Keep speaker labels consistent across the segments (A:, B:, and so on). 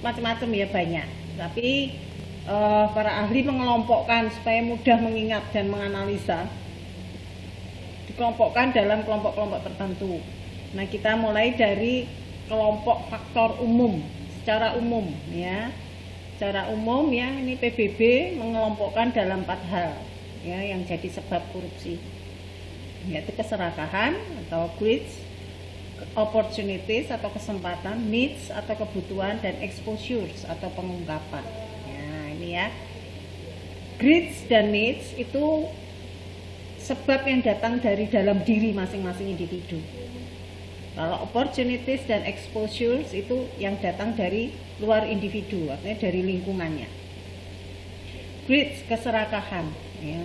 A: macam-macam ya, banyak. Tapi para ahli mengelompokkan supaya mudah mengingat dan menganalisa, dikelompokkan dalam kelompok-kelompok tertentu. Nah, kita mulai dari kelompok faktor umum, secara umum ya. Secara umum ya, ini PBB mengelompokkan dalam 4 hal ya yang jadi sebab korupsi, yaitu keserakahan atau greeds, opportunities atau kesempatan, needs atau kebutuhan, dan exposures atau pengungkapan. Nah, ini ya. Greeds dan needs itu sebab yang datang dari dalam diri masing-masing individu. Kalau opportunities dan exposures itu yang datang dari luar individu, artinya dari lingkungannya. Greeds, keserakahan ya.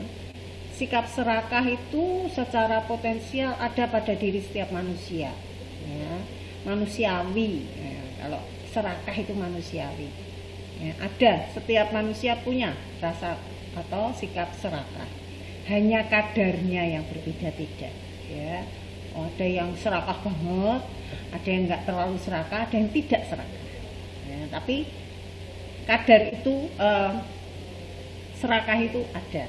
A: Sikap serakah itu secara potensial ada pada diri setiap manusia ya. Manusiawi ya. Kalau serakah itu manusiawi ya. Ada, setiap manusia punya rasa atau sikap serakah, hanya kadarnya yang berbeda-beda ya. Ada yang serakah banget, ada yang nggak terlalu serakah, ada yang tidak serakah ya, tapi kadar itu serakah itu ada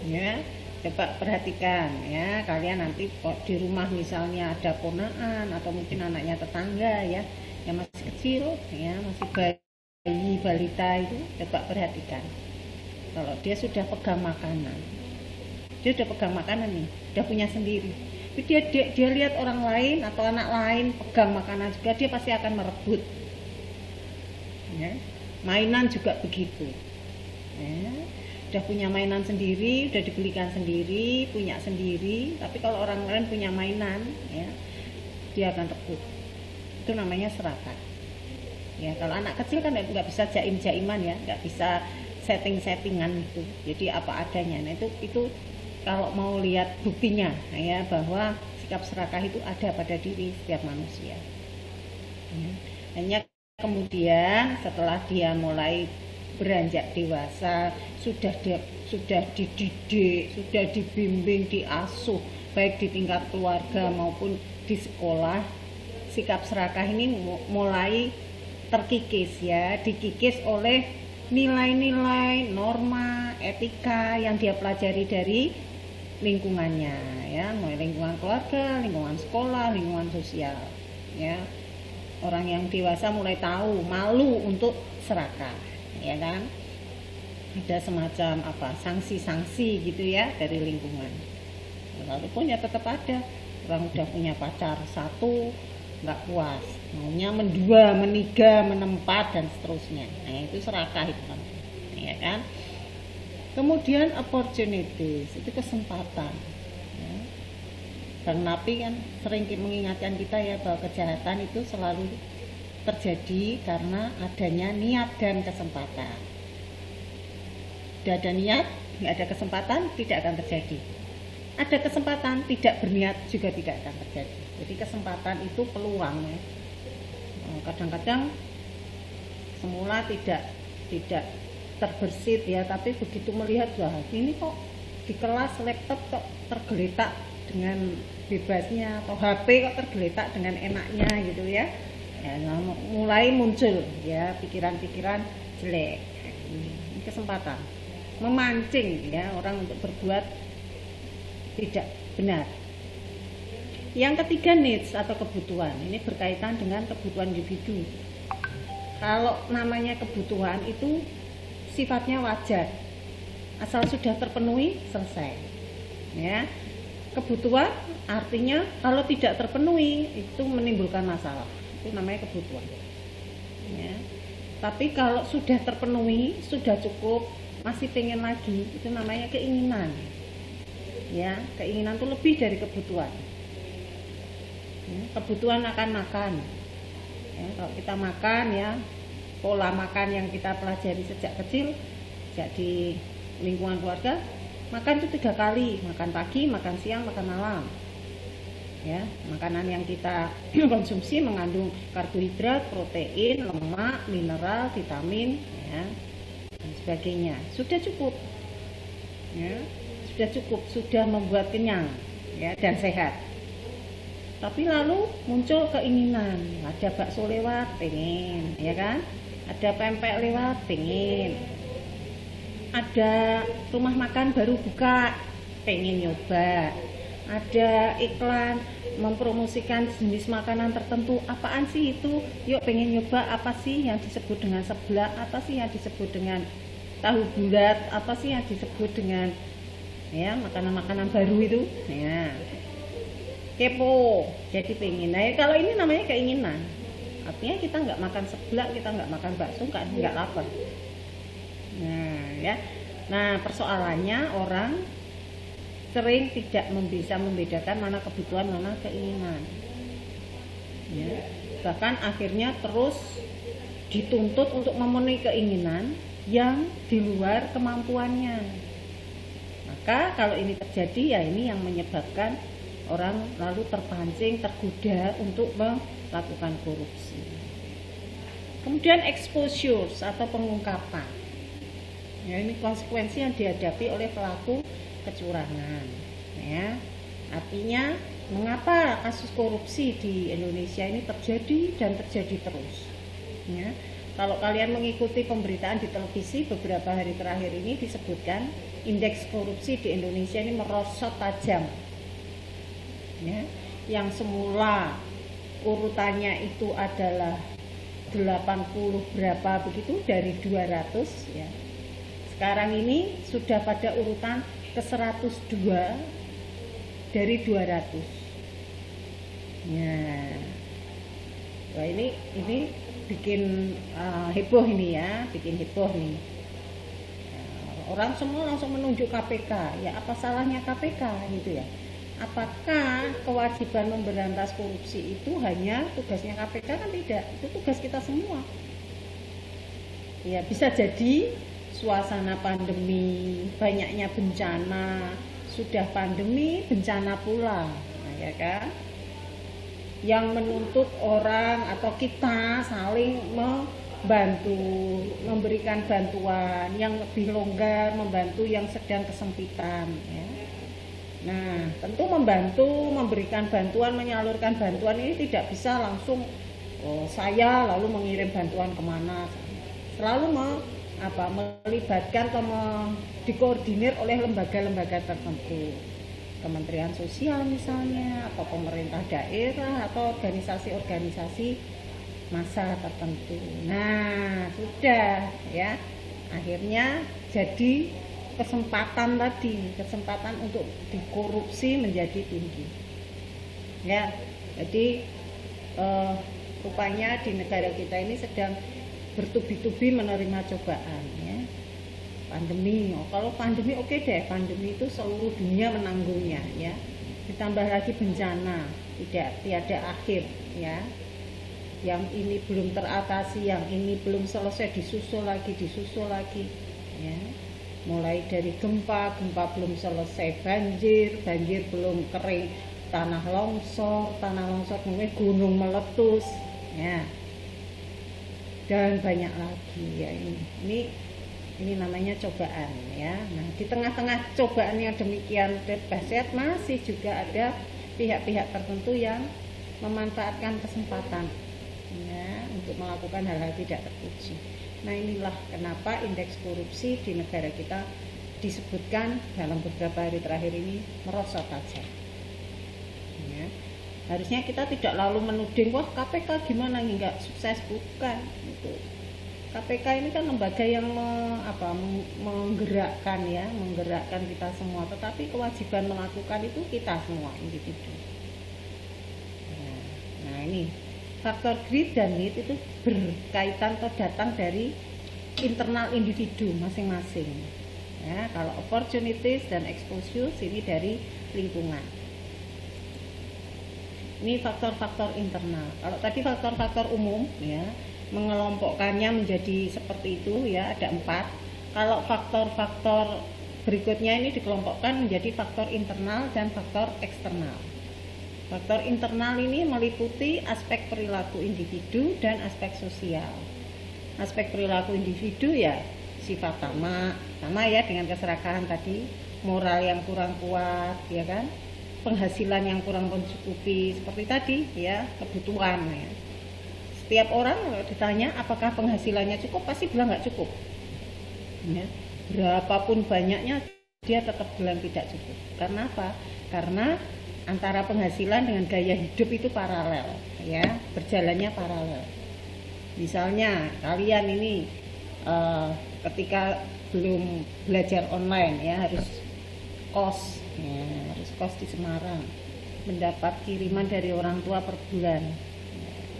A: ya. Coba perhatikan ya, kalian nanti kok di rumah misalnya ada ponakan atau mungkin anaknya tetangga ya yang masih kecil ya, masih bayi balita, itu coba perhatikan kalau dia sudah pegang makanan, dia udah pegang makanan nih, udah punya sendiri, tapi dia lihat orang lain atau anak lain pegang makanan juga, dia pasti akan merebut ya. Mainan juga begitu ya. Udah punya mainan sendiri, udah dibelikan sendiri, punya sendiri, tapi kalau orang lain punya mainan ya, dia akan rebut. Itu namanya serakah ya. Kalau anak kecil kan nggak bisa jaim-jaiman ya, nggak bisa setting-settingan itu, jadi apa adanya. Nah itu kalau mau lihat buktinya ya, bahwa sikap serakah itu ada pada diri setiap manusia ya. Hanya kemudian setelah dia mulai beranjak dewasa, sudah dididik, sudah dibimbing, diasuh baik di tingkat keluarga maupun di sekolah, sikap serakah ini mulai terkikis ya, dikikis oleh nilai-nilai, norma, etika yang dia pelajari dari lingkungannya ya, mulai lingkungan keluarga, lingkungan sekolah, lingkungan sosial ya. Orang yang dewasa mulai tahu malu untuk serakah ya kan, ada semacam sanksi-sanksi gitu ya dari lingkungan. Walaupun ya tetap ada, orang udah punya pacar satu nggak puas, maunya mendua, meniga, menempat, dan seterusnya. Nah itu serakah itu kan ya kan. Kemudian opportunities itu kesempatan ya. Bang Napi kan sering mengingatkan kita ya bahwa kejahatan itu selalu terjadi karena adanya niat dan kesempatan. Tidak ada niat, nggak ada kesempatan, tidak akan terjadi. Ada kesempatan, tidak berniat juga tidak akan terjadi. Jadi kesempatan itu peluang ya. Kadang-kadang semula tidak terbersit ya, tapi begitu melihat wah ini kok di kelas laptop kok tergeletak dengan bebasnya, atau HP kok tergeletak dengan enaknya gitu ya. Ya, mulai muncul ya pikiran-pikiran jelek. Ini kesempatan memancing ya orang untuk berbuat tidak benar. Yang ketiga, needs atau kebutuhan. Ini berkaitan dengan kebutuhan individu. Kalau namanya kebutuhan itu sifatnya wajar, asal sudah terpenuhi selesai ya. Kebutuhan artinya kalau tidak terpenuhi itu menimbulkan masalah, itu namanya kebutuhan ya. Tapi kalau sudah terpenuhi, sudah cukup, masih pengen lagi, itu namanya keinginan ya. Keinginan itu lebih dari kebutuhan ya. Kebutuhan akan makan ya. Kalau kita makan ya, pola makan yang kita pelajari sejak kecil, sejak di lingkungan keluarga, makan itu 3 kali, makan pagi, makan siang, makan malam ya. Makanan yang kita konsumsi mengandung karbohidrat, protein, lemak, mineral, vitamin ya, dan sebagainya. Sudah cukup ya, sudah cukup, sudah membuat kenyang ya, dan sehat. Tapi lalu muncul keinginan, ada bakso lewat, pengen, ya kan? Ada pempek lewat, pengen. Ada rumah makan baru buka, pengen nyoba. Ada iklan mempromosikan jenis makanan tertentu, apaan sih itu? Yuk pengen nyoba, apa sih yang disebut dengan seblak, apa sih yang disebut dengan tahu bulat, apa sih yang disebut dengan ya makanan-makanan baru itu, ya kepo, jadi pengen. Nah kalau ini namanya keinginan, artinya kita nggak makan seblak, kita nggak makan bakso, nggak lapar. Nah persoalannya orang sering tidak bisa membedakan mana kebutuhan, mana keinginan, ya. Bahkan akhirnya terus dituntut untuk memenuhi keinginan yang di luar kemampuannya. Maka kalau ini terjadi, ya ini yang menyebabkan orang lalu terpancing, tergoda untuk melakukan korupsi. Kemudian exposure atau pengungkapan, ya ini konsekuensi yang dihadapi oleh pelaku kecurangan, ya. Artinya mengapa kasus korupsi di Indonesia ini terjadi dan terjadi terus, ya. Kalau kalian mengikuti pemberitaan di televisi beberapa hari terakhir ini disebutkan indeks korupsi di Indonesia ini merosot tajam, ya. Yang semula urutannya itu adalah 80 berapa begitu dari 200, ya. Sekarang ini sudah pada urutan ke 102 dari 200. Ya. Wah ini bikin heboh ini, ya, bikin heboh nih. Orang semua langsung menunjuk KPK. Ya apa salahnya KPK gitu ya? Apakah kewajiban memberantas korupsi itu hanya tugasnya KPK? Kan tidak, itu tugas kita semua. Ya bisa jadi suasana pandemi, banyaknya bencana, sudah pandemi, bencana pula, nah, ya kan? Yang menuntut orang atau kita saling membantu, memberikan bantuan yang lebih longgar, membantu yang sedang kesempitan, ya. Nah, tentu membantu, memberikan bantuan, menyalurkan bantuan ini tidak bisa langsung saya lalu mengirim bantuan kemana, selalu melibatkan atau dikoordinir oleh lembaga-lembaga tertentu, Kementerian Sosial misalnya, atau pemerintah daerah, atau organisasi-organisasi massa tertentu. Nah sudah, ya, akhirnya jadi kesempatan untuk dikorupsi menjadi tinggi, ya. Jadi rupanya di negara kita ini sedang bertubi-tubi menerima cobaan, ya. Pandemi, kalau pandemi oke deh, pandemi itu seluruh dunia menanggungnya, ya. Ditambah lagi bencana, tiada akhir, ya. Yang ini belum teratasi, yang ini belum selesai, disusul lagi, ya. Mulai dari gempa belum selesai, banjir belum kering, tanah longsor kemudian gunung meletus, ya. Dan banyak lagi, ya. Ini namanya cobaan, ya. Nah di tengah-tengah cobaan yang demikian dahsyat masih juga ada pihak-pihak tertentu yang memanfaatkan kesempatan, ya, untuk melakukan hal-hal tidak terpuji. Nah inilah kenapa indeks korupsi di negara kita disebutkan dalam beberapa hari terakhir ini merosot tajam, ya. Harusnya kita tidak lalu menuding, wah KPK gimana nggak sukses, bukan itu. KPK ini kan lembaga yang menggerakkan kita semua, tetapi kewajiban melakukan itu kita semua individu. Nah ini faktor greed dan need itu berkaitan atau datang dari internal individu masing-masing, ya. Kalau opportunities dan exposure ini dari lingkungan. Ini faktor-faktor internal. Kalau tadi faktor-faktor umum, ya, mengelompokkannya menjadi seperti itu, ya, ada 4. Kalau faktor-faktor berikutnya ini dikelompokkan menjadi faktor internal dan faktor eksternal. Faktor internal ini meliputi aspek perilaku individu dan aspek sosial. Aspek perilaku individu, ya, sifat sama ya dengan keserakahan tadi, moral yang kurang kuat, ya kan, penghasilan yang kurang mencukupi seperti tadi ya, kebutuhan ya. Setiap orang kalau ditanya apakah penghasilannya cukup, pasti bilang nggak cukup ya. Berapapun banyaknya dia tetap bilang tidak cukup. Karena apa? Karena antara penghasilan dengan gaya hidup itu paralel ya, berjalannya paralel. Misalnya kalian ini ketika belum belajar online ya, harus kos di Semarang, mendapat kiriman dari orang tua per bulan.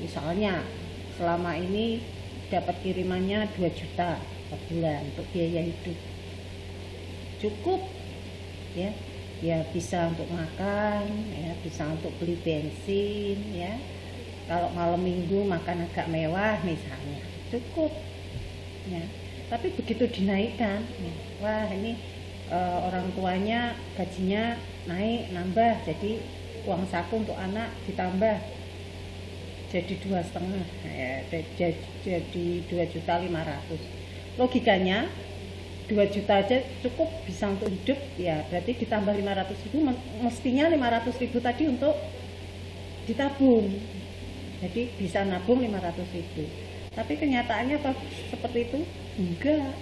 A: Misalnya selama ini dapat kirimannya 2 juta per bulan untuk biaya hidup, cukup ya, ya bisa untuk makan ya, bisa untuk beli bensin ya, kalau malam minggu makan agak mewah misalnya, cukup ya. Tapi begitu dinaikkan, wah ini orang tuanya gajinya naik, nambah, jadi uang saku untuk anak ditambah jadi 2,5 ya, jadi 2.500.000. Logikanya 2 juta aja cukup bisa untuk hidup ya, berarti ditambah 500.000, mestinya 500.000 tadi untuk ditabung, jadi bisa nabung 500.000. Tapi kenyataannya apa seperti itu? Enggak.